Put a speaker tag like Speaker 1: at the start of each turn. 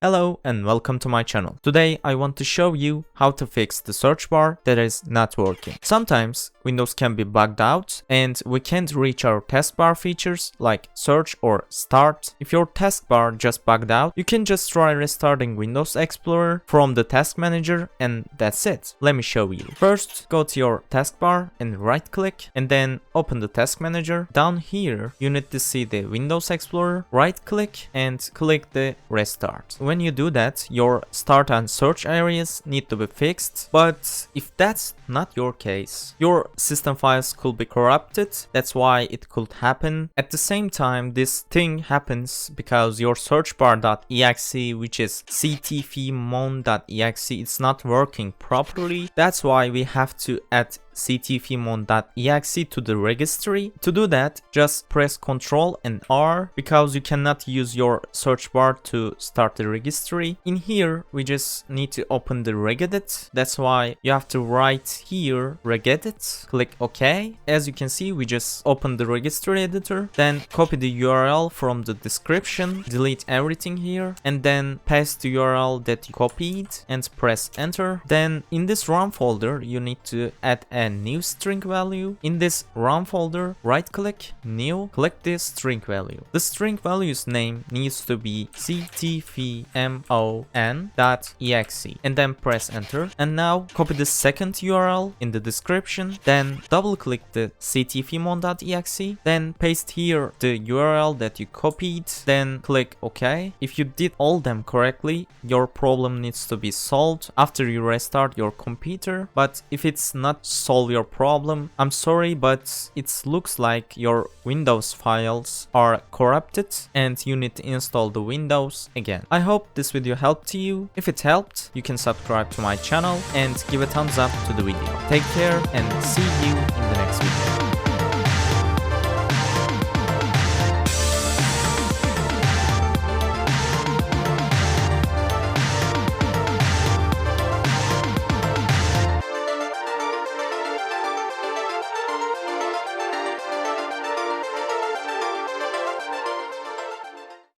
Speaker 1: Hello and welcome to my channel. Today I want to show you how to fix the search bar that is not working. Sometimes Windows can be bugged out and we can't reach our taskbar features like search or start. If your taskbar just bugged out, you can just try restarting Windows Explorer from the task manager and that's it. Let me show you. First, go to your taskbar and right click and then open the task manager. Down here, you need to see the Windows Explorer, right click and click the restart. When you do that, your start and search areas need to be fixed, but if that's not your case, your system files could be corrupted. That's why it could happen. At the same time, this thing happens because your search bar.exe, which is ctfmon.exe, it's not working properly. That's why we have to add ctfmon.exe to the registry. To do that, just press Ctrl and R because you cannot use your search bar to start the registry. In here, we just need to open the regedit. That's why you have to write here regedit, click OK. As you can see, we just opened the registry editor, then copy the URL from the description, delete everything here, and then paste the URL that you copied and press enter. Then in this ROM folder, you need to add a new string value. In this ROM folder, right click, new, click this string value. The string value's name needs to be ctfmon.exe and then press enter. And now copy the second URL in the description, then double click the ctfmon.exe, then paste here the URL that you copied, then click OK. If you did all them correctly, your problem needs to be solved after you restart your computer. But if it's not solve your problem, I'm sorry, but it looks like your Windows files are corrupted and you need to install the Windows again. I hope this video helped you. If it helped, you can subscribe to my channel and give a thumbs up to the video. Take care and see you in the next video.